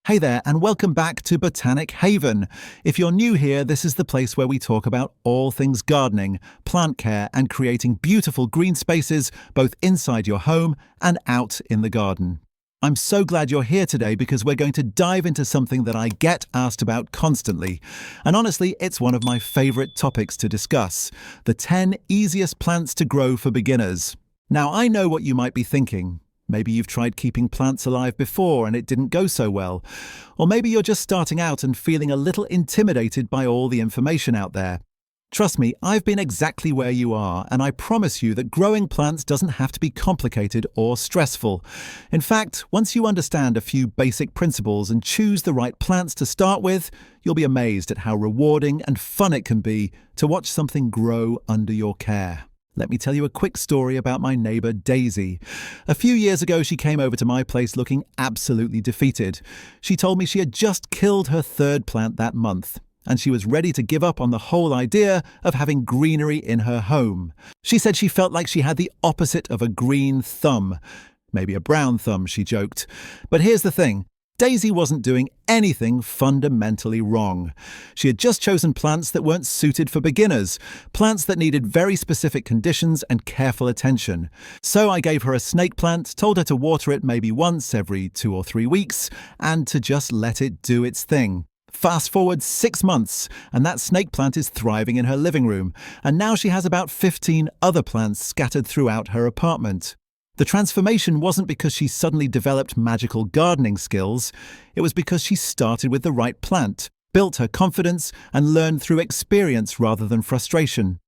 Hey there, and welcome back to Botanic Haven. If you're new here, this is the place where we talk about all things gardening, plant care, and creating beautiful green spaces both inside your home and out in the garden. I'm so glad you're here today because we're going to dive into something that I get asked about constantly. And honestly, it's one of my favorite topics to discuss: the 10 easiest plants to grow for beginners. Now, I know what you might be thinking. Maybe you've tried keeping plants alive before and it didn't go so well. Or maybe you're just starting out and feeling a little intimidated by all the information out there. Trust me, I've been exactly where you are, and I promise you that growing plants doesn't have to be complicated or stressful. In fact, once you understand a few basic principles and choose the right plants to start with, you'll be amazed at how rewarding and fun it can be to watch something grow under your care. Let me tell you a quick story about my neighbour Daisy. A few years ago, she came over to my place looking absolutely defeated. She told me she had just killed her third plant that month, and she was ready to give up on the whole idea of having greenery in her home. She said she felt like she had the opposite of a green thumb. Maybe a brown thumb, she joked. But here's the thing. Daisy wasn't doing anything fundamentally wrong. She had just chosen plants that weren't suited for beginners, plants that needed very specific conditions and careful attention. So I gave her a snake plant, told her to water it maybe once every 2 or 3 weeks, and to just let it do its thing. Fast forward 6 months, and that snake plant is thriving in her living room, and now she has about 15 other plants scattered throughout her apartment. The transformation wasn't because she suddenly developed magical gardening skills. It was because she started with the right plant, built her confidence, and learned through experience rather than frustration.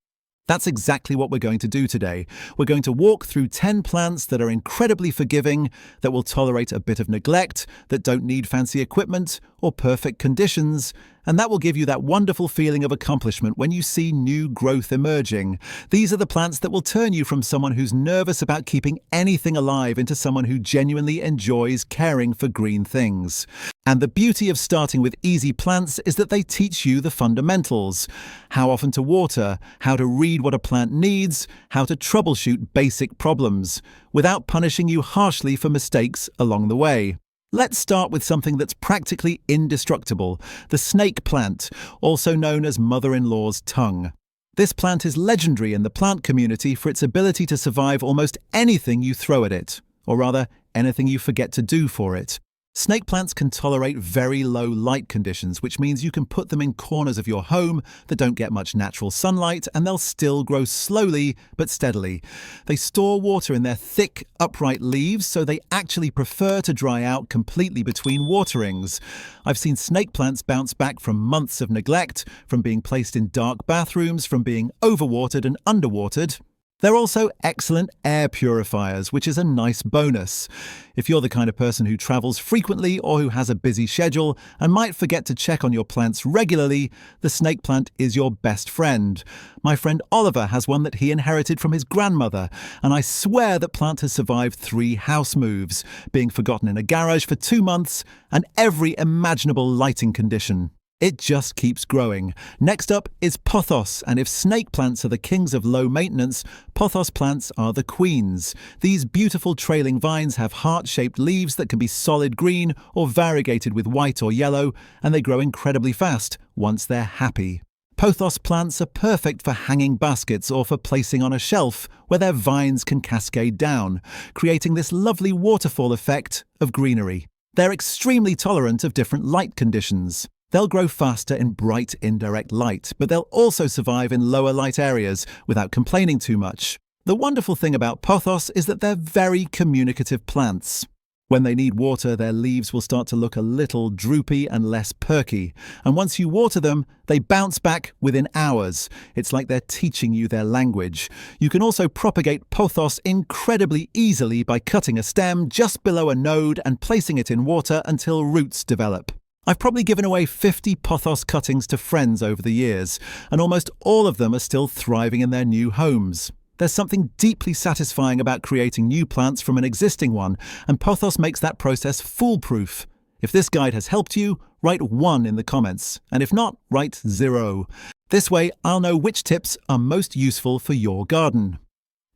That's exactly what we're going to do today. We're going to walk through 10 plants that are incredibly forgiving, that will tolerate a bit of neglect, that don't need fancy equipment or perfect conditions, and that will give you that wonderful feeling of accomplishment when you see new growth emerging. These are the plants that will turn you from someone who's nervous about keeping anything alive into someone who genuinely enjoys caring for green things. And the beauty of starting with easy plants is that they teach you the fundamentals: how often to water, how to read what a plant needs, how to troubleshoot basic problems, without punishing you harshly for mistakes along the way. Let's start with something that's practically indestructible: the snake plant, also known as mother-in-law's tongue. This plant is legendary in the plant community for its ability to survive almost anything you throw at it, or rather, anything you forget to do for it. Snake plants can tolerate very low light conditions, which means you can put them in corners of your home that don't get much natural sunlight, and they'll still grow slowly but steadily. They store water in their thick, upright leaves, so they actually prefer to dry out completely between waterings. I've seen snake plants bounce back from months of neglect, from being placed in dark bathrooms, from being overwatered and underwatered. They're also excellent air purifiers, which is a nice bonus. If you're the kind of person who travels frequently or who has a busy schedule and might forget to check on your plants regularly, the snake plant is your best friend. My friend Oliver has one that he inherited from his grandmother, and I swear that plant has survived 3 house moves, being forgotten in a garage for 2 months, and every imaginable lighting condition. It just keeps growing. Next up is pothos, and if snake plants are the kings of low maintenance, pothos plants are the queens. These beautiful trailing vines have heart-shaped leaves that can be solid green or variegated with white or yellow, and they grow incredibly fast once they're happy. Pothos plants are perfect for hanging baskets or for placing on a shelf where their vines can cascade down, creating this lovely waterfall effect of greenery. They're extremely tolerant of different light conditions. They'll grow faster in bright, indirect light, but they'll also survive in lower light areas without complaining too much. The wonderful thing about pothos is that they're very communicative plants. When they need water, their leaves will start to look a little droopy and less perky, and once you water them, they bounce back within hours. It's like they're teaching you their language. You can also propagate pothos incredibly easily by cutting a stem just below a node and placing it in water until roots develop. I've probably given away 50 pothos cuttings to friends over the years, and almost all of them are still thriving in their new homes. There's something deeply satisfying about creating new plants from an existing one, and pothos makes that process foolproof. If this guide has helped you, write 1 in the comments, and if not, write 0. This way, I'll know which tips are most useful for your garden.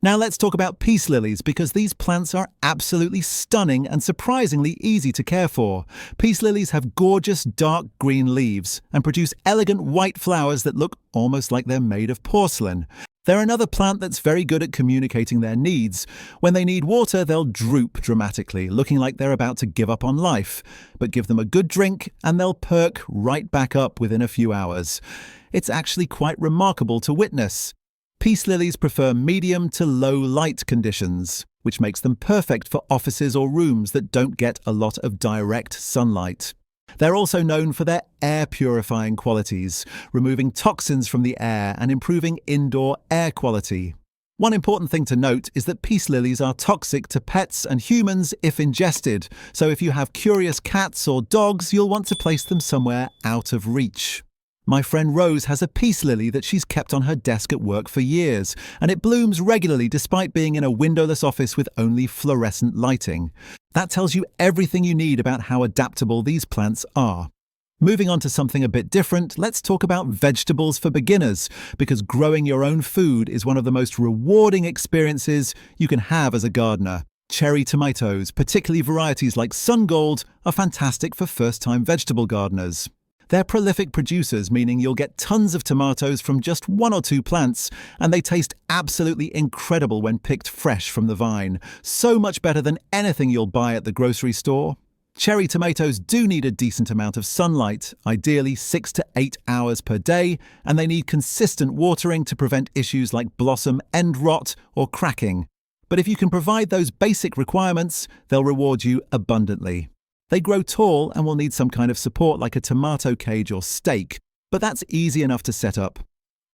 Now let's talk about peace lilies because these plants are absolutely stunning and surprisingly easy to care for. Peace lilies have gorgeous dark green leaves and produce elegant white flowers that look almost like they're made of porcelain. They're another plant that's very good at communicating their needs. When they need water, they'll droop dramatically, looking like they're about to give up on life. But give them a good drink and they'll perk right back up within a few hours. It's actually quite remarkable to witness. Peace lilies prefer medium to low light conditions, which makes them perfect for offices or rooms that don't get a lot of direct sunlight. They're also known for their air purifying qualities, removing toxins from the air and improving indoor air quality. One important thing to note is that peace lilies are toxic to pets and humans if ingested, so if you have curious cats or dogs, you'll want to place them somewhere out of reach. My friend Rose has a peace lily that she's kept on her desk at work for years, and it blooms regularly despite being in a windowless office with only fluorescent lighting. That tells you everything you need about how adaptable these plants are. Moving on to something a bit different, let's talk about vegetables for beginners, because growing your own food is one of the most rewarding experiences you can have as a gardener. Cherry tomatoes, particularly varieties like Sun Gold, are fantastic for first-time vegetable gardeners. They're prolific producers, meaning you'll get tons of tomatoes from just one or two plants, and they taste absolutely incredible when picked fresh from the vine. So much better than anything you'll buy at the grocery store. Cherry tomatoes do need a decent amount of sunlight, ideally 6 to 8 hours per day, and they need consistent watering to prevent issues like blossom end rot or cracking. But if you can provide those basic requirements, they'll reward you abundantly. They grow tall and will need some kind of support like a tomato cage or stake, but that's easy enough to set up.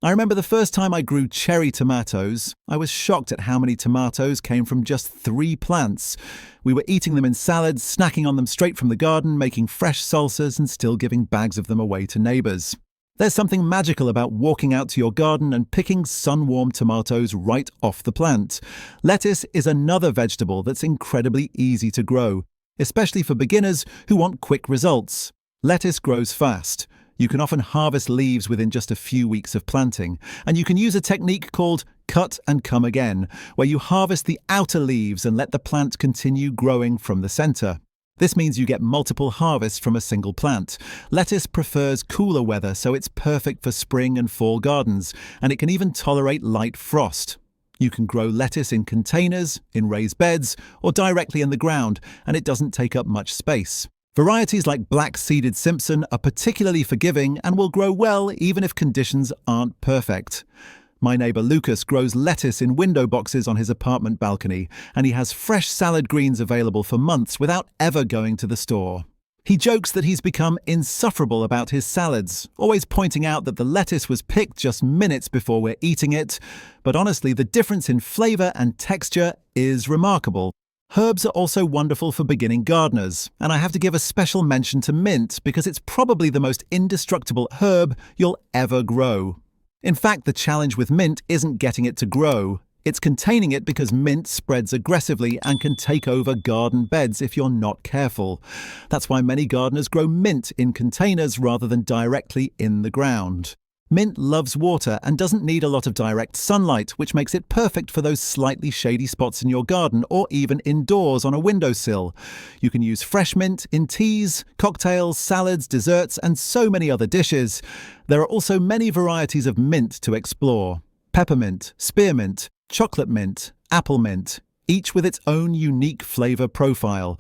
I remember the first time I grew cherry tomatoes, I was shocked at how many tomatoes came from just 3 plants. We were eating them in salads, snacking on them straight from the garden, making fresh salsas and still giving bags of them away to neighbours. There's something magical about walking out to your garden and picking sun-warmed tomatoes right off the plant. Lettuce is another vegetable that's incredibly easy to grow, especially for beginners who want quick results. Lettuce grows fast. You can often harvest leaves within just a few weeks of planting, and you can use a technique called cut and come again, where you harvest the outer leaves and let the plant continue growing from the center. This means you get multiple harvests from a single plant. Lettuce prefers cooler weather, so it's perfect for spring and fall gardens, and it can even tolerate light frost. You can grow lettuce in containers, in raised beds, or directly in the ground, and it doesn't take up much space. Varieties like black-seeded Simpson are particularly forgiving and will grow well even if conditions aren't perfect. My neighbour Lucas grows lettuce in window boxes on his apartment balcony, and he has fresh salad greens available for months without ever going to the store. He jokes that he's become insufferable about his salads, always pointing out that the lettuce was picked just minutes before we're eating it, but honestly, the difference in flavour and texture is remarkable. Herbs are also wonderful for beginning gardeners, and I have to give a special mention to mint because it's probably the most indestructible herb you'll ever grow. In fact, the challenge with mint isn't getting it to grow. It's containing it because mint spreads aggressively and can take over garden beds if you're not careful. That's why many gardeners grow mint in containers rather than directly in the ground. Mint loves water and doesn't need a lot of direct sunlight, which makes it perfect for those slightly shady spots in your garden or even indoors on a windowsill. You can use fresh mint in teas, cocktails, salads, desserts, and so many other dishes. There are also many varieties of mint to explore: peppermint, spearmint, chocolate mint, apple mint, each with its own unique flavour profile.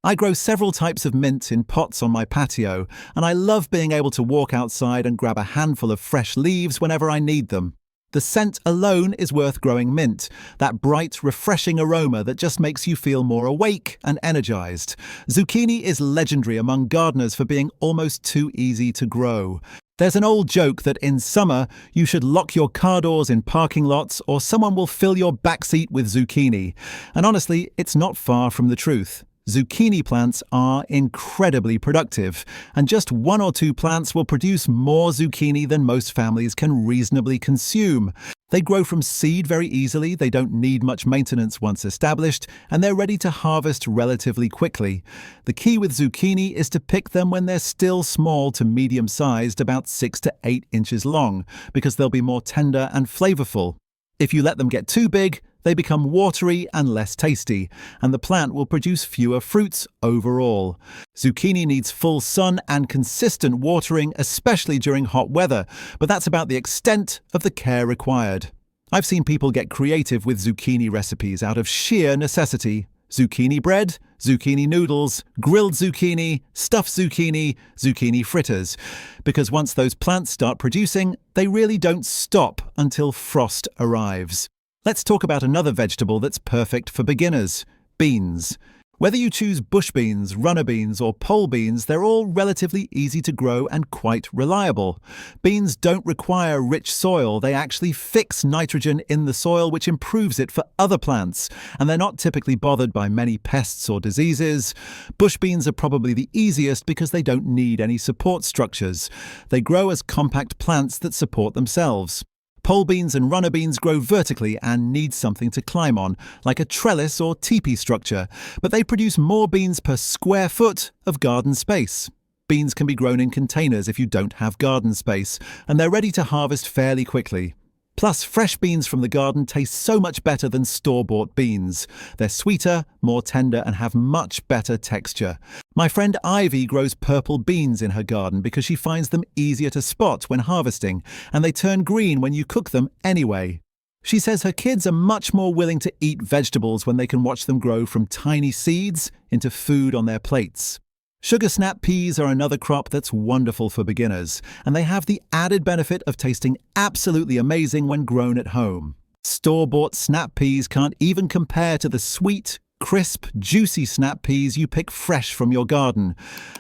I grow several types of mint in pots on my patio, and I love being able to walk outside and grab a handful of fresh leaves whenever I need them. The scent alone is worth growing mint, that bright, refreshing aroma that just makes you feel more awake and energized. Zucchini is legendary among gardeners for being almost too easy to grow. There's an old joke that in summer you should lock your car doors in parking lots or someone will fill your backseat with zucchini. And honestly, it's not far from the truth. Zucchini plants are incredibly productive, and just 1 or 2 plants will produce more zucchini than most families can reasonably consume. They grow from seed very easily, they don't need much maintenance once established, and they're ready to harvest relatively quickly. The key with zucchini is to pick them when they're still small to medium-sized, about 6 to 8 inches long, because they'll be more tender and flavorful. If you let them get too big, they become watery and less tasty, and the plant will produce fewer fruits overall. Zucchini needs full sun and consistent watering, especially during hot weather, but that's about the extent of the care required. I've seen people get creative with zucchini recipes out of sheer necessity. Zucchini bread, zucchini noodles, grilled zucchini, stuffed zucchini, zucchini fritters. Because once those plants start producing, they really don't stop until frost arrives. Let's talk about another vegetable that's perfect for beginners: beans. Whether you choose bush beans, runner beans, or pole beans, they're all relatively easy to grow and quite reliable. Beans don't require rich soil. They actually fix nitrogen in the soil, which improves it for other plants, and they're not typically bothered by many pests or diseases. Bush beans are probably the easiest because they don't need any support structures. They grow as compact plants that support themselves. Pole beans and runner beans grow vertically and need something to climb on, like a trellis or teepee structure, but they produce more beans per square foot of garden space. Beans can be grown in containers if you don't have garden space, and they're ready to harvest fairly quickly. Plus, fresh beans from the garden taste so much better than store-bought beans. They're sweeter, more tender, and have much better texture. My friend Ivy grows purple beans in her garden because she finds them easier to spot when harvesting, and they turn green when you cook them anyway. She says her kids are much more willing to eat vegetables when they can watch them grow from tiny seeds into food on their plates. Sugar snap peas are another crop that's wonderful for beginners, and they have the added benefit of tasting absolutely amazing when grown at home. Store-bought snap peas can't even compare to the sweet, crisp, juicy snap peas you pick fresh from your garden.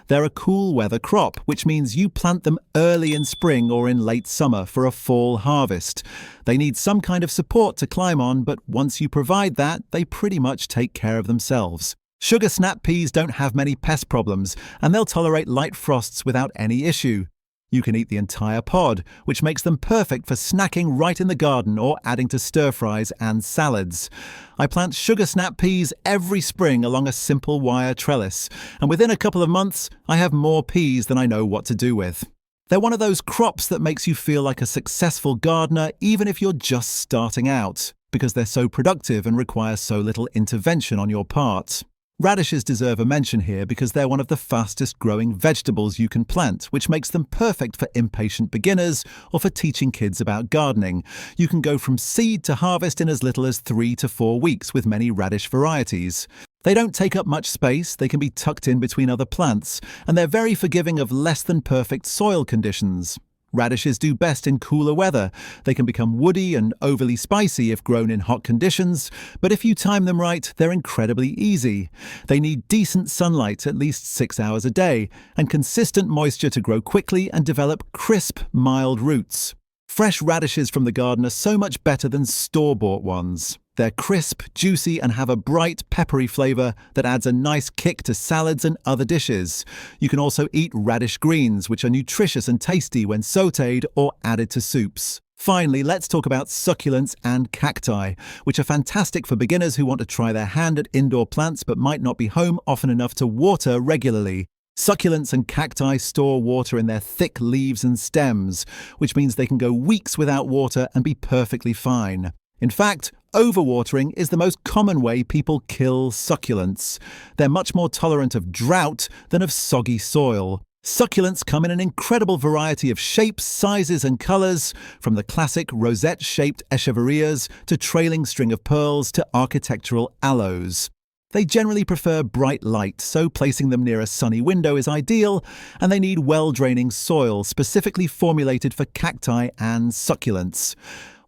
They're a cool weather crop, which means you plant them early in spring or in late summer for a fall harvest. They need some kind of support to climb on, but once you provide that, they pretty much take care of themselves. Sugar snap peas don't have many pest problems, and they'll tolerate light frosts without any issue. You can eat the entire pod, which makes them perfect for snacking right in the garden or adding to stir-fries and salads. I plant sugar snap peas every spring along a simple wire trellis, and within a couple of months, I have more peas than I know what to do with. They're one of those crops that makes you feel like a successful gardener even if you're just starting out, because they're so productive and require so little intervention on your part. Radishes deserve a mention here because they're one of the fastest growing vegetables you can plant, which makes them perfect for impatient beginners or for teaching kids about gardening. You can go from seed to harvest in as little as 3 to 4 weeks with many radish varieties. They don't take up much space, they can be tucked in between other plants, and they're very forgiving of less than perfect soil conditions. Radishes do best in cooler weather. They can become woody and overly spicy if grown in hot conditions, but if you time them right, they're incredibly easy. They need decent sunlight, at least 6 hours a day, and consistent moisture to grow quickly and develop crisp, mild roots. Fresh radishes from the garden are so much better than store-bought ones. They're crisp, juicy, and have a bright, peppery flavour that adds a nice kick to salads and other dishes. You can also eat radish greens, which are nutritious and tasty when sautéed or added to soups. Finally, let's talk about succulents and cacti, which are fantastic for beginners who want to try their hand at indoor plants but might not be home often enough to water regularly. Succulents and cacti store water in their thick leaves and stems, which means they can go weeks without water and be perfectly fine. In fact, overwatering is the most common way people kill succulents. They're much more tolerant of drought than of soggy soil. Succulents come in an incredible variety of shapes, sizes and colours, from the classic rosette-shaped echeverias to trailing string of pearls to architectural aloes. They generally prefer bright light, so placing them near a sunny window is ideal, and they need well-draining soil specifically formulated for cacti and succulents.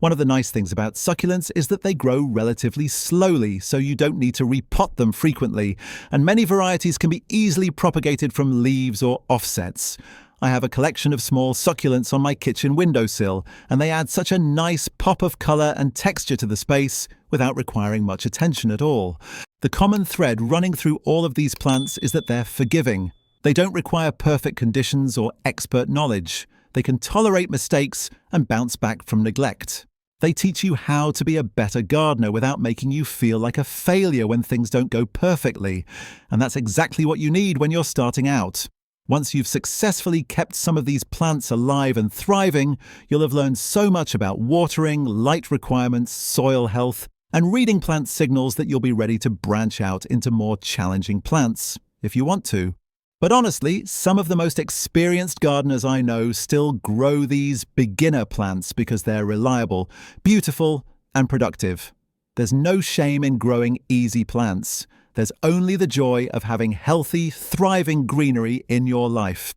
One of the nice things about succulents is that they grow relatively slowly, so you don't need to repot them frequently, and many varieties can be easily propagated from leaves or offsets. I have a collection of small succulents on my kitchen windowsill, and they add such a nice pop of colour and texture to the space without requiring much attention at all. The common thread running through all of these plants is that they're forgiving. They don't require perfect conditions or expert knowledge. They can tolerate mistakes and bounce back from neglect. They teach you how to be a better gardener without making you feel like a failure when things don't go perfectly. And that's exactly what you need when you're starting out. Once you've successfully kept some of these plants alive and thriving, you'll have learned so much about watering, light requirements, soil health, And reading plants signals that you'll be ready to branch out into more challenging plants, if you want to. But honestly, some of the most experienced gardeners I know still grow these beginner plants because they're reliable, beautiful, and productive. There's no shame in growing easy plants. There's only the joy of having healthy, thriving greenery in your life.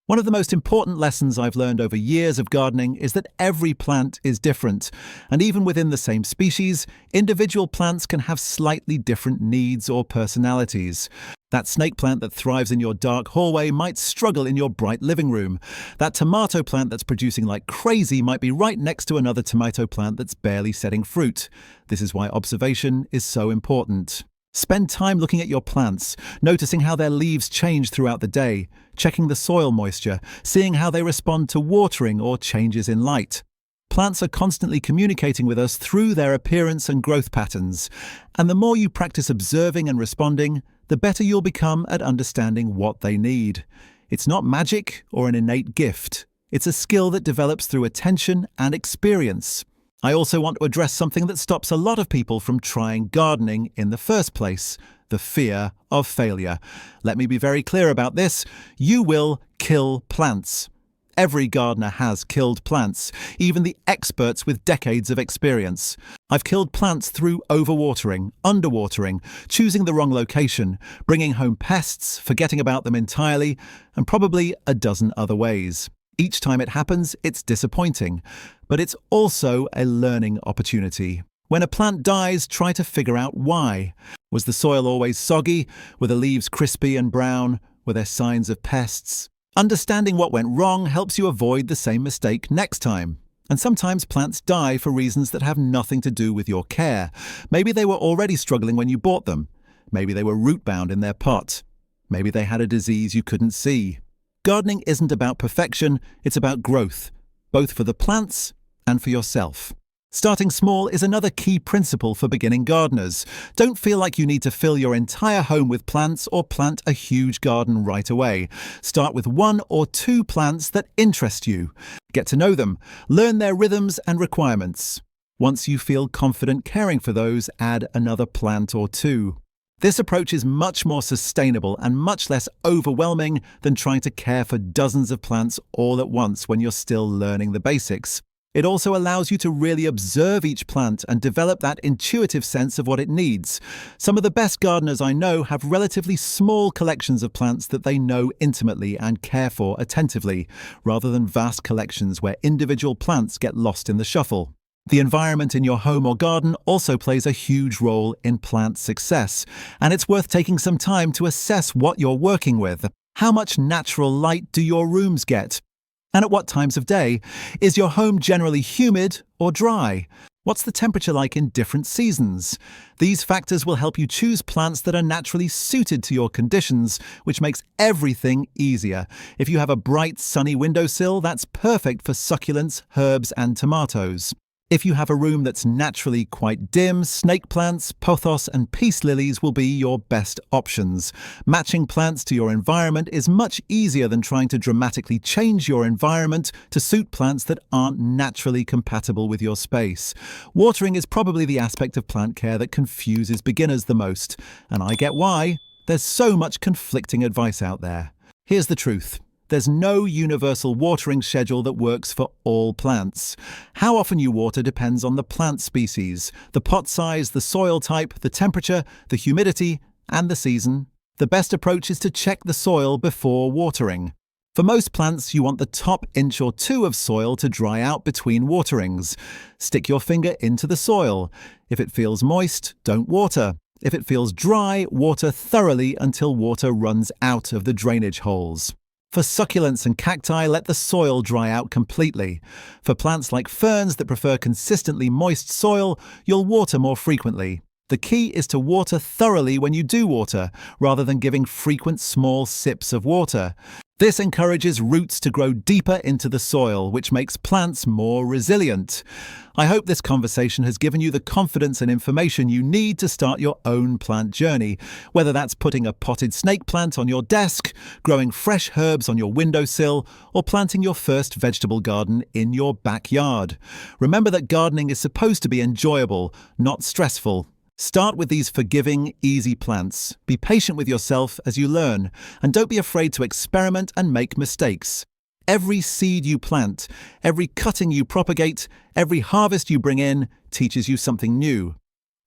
One of the most important lessons I've learned over years of gardening is that every plant is different, and even within the same species, individual plants can have slightly different needs or personalities. That snake plant that thrives in your dark hallway might struggle in your bright living room. That tomato plant that's producing like crazy might be right next to another tomato plant that's barely setting fruit. This is why observation is so important. Spend time looking at your plants, noticing how their leaves change throughout the day, checking the soil moisture, seeing how they respond to watering or changes in light. Plants are constantly communicating with us through their appearance and growth patterns, and the more you practice observing and responding, the better you'll become at understanding what they need. It's not magic or an innate gift. It's a skill that develops through attention and experience. I also want to address something that stops a lot of people from trying gardening in the first place: the fear of failure. Let me be very clear about this. You will kill plants. Every gardener has killed plants, even the experts with decades of experience. I've killed plants through overwatering, underwatering, choosing the wrong location, bringing home pests, forgetting about them entirely, and probably a dozen other ways. Each time it happens, it's disappointing, but it's also a learning opportunity. When a plant dies, try to figure out why. Was the soil always soggy? Were the leaves crispy and brown? Were there signs of pests? Understanding what went wrong helps you avoid the same mistake next time. And sometimes plants die for reasons that have nothing to do with your care. Maybe they were already struggling when you bought them. Maybe they were root-bound in their pot. Maybe they had a disease you couldn't see. Gardening isn't about perfection, it's about growth, both for the plants and for yourself. Starting small is another key principle for beginning gardeners. Don't feel like you need to fill your entire home with plants or plant a huge garden right away. Start with 1 or 2 plants that interest you. Get to know them, learn their rhythms and requirements. Once you feel confident caring for those, add another plant or 2. This approach is much more sustainable and much less overwhelming than trying to care for dozens of plants all at once when you're still learning the basics. It also allows you to really observe each plant and develop that intuitive sense of what it needs. Some of the best gardeners I know have relatively small collections of plants that they know intimately and care for attentively, rather than vast collections where individual plants get lost in the shuffle. The environment in your home or garden also plays a huge role in plant success, and it's worth taking some time to assess what you're working with. How much natural light do your rooms get? And at what times of day? Is your home generally humid or dry? What's the temperature like in different seasons? These factors will help you choose plants that are naturally suited to your conditions, which makes everything easier. If you have a bright, sunny windowsill, that's perfect for succulents, herbs, and tomatoes. If you have a room that's naturally quite dim, snake plants, pothos, and peace lilies will be your best options. Matching plants to your environment is much easier than trying to dramatically change your environment to suit plants that aren't naturally compatible with your space. Watering is probably the aspect of plant care that confuses beginners the most, and I get why. There's so much conflicting advice out there. Here's the truth. There's no universal watering schedule that works for all plants. How often you water depends on the plant species, the pot size, the soil type, the temperature, the humidity, and the season. The best approach is to check the soil before watering. For most plants, you want the top inch or 2 of soil to dry out between waterings. Stick your finger into the soil. If it feels moist, don't water. If it feels dry, water thoroughly until water runs out of the drainage holes. For succulents and cacti, let the soil dry out completely. For plants like ferns that prefer consistently moist soil, you'll water more frequently. The key is to water thoroughly when you do water, rather than giving frequent small sips of water. This encourages roots to grow deeper into the soil, which makes plants more resilient. I hope this conversation has given you the confidence and information you need to start your own plant journey, whether that's putting a potted snake plant on your desk, growing fresh herbs on your windowsill, or planting your first vegetable garden in your backyard. Remember that gardening is supposed to be enjoyable, not stressful. Start with these forgiving, easy plants. Be patient with yourself as you learn, and don't be afraid to experiment and make mistakes. Every seed you plant, every cutting you propagate, every harvest you bring in teaches you something new.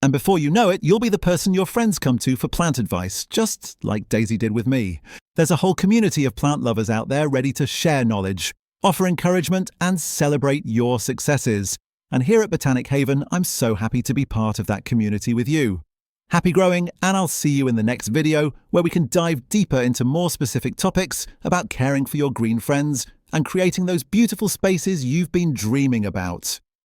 And before you know it, you'll be the person your friends come to for plant advice, just like Daisy did with me. There's a whole community of plant lovers out there ready to share knowledge, offer encouragement, and celebrate your successes. And here at Botanic Haven, I'm so happy to be part of that community with you. Happy growing, and I'll see you in the next video where we can dive deeper into more specific topics about caring for your green friends and creating those beautiful spaces you've been dreaming about.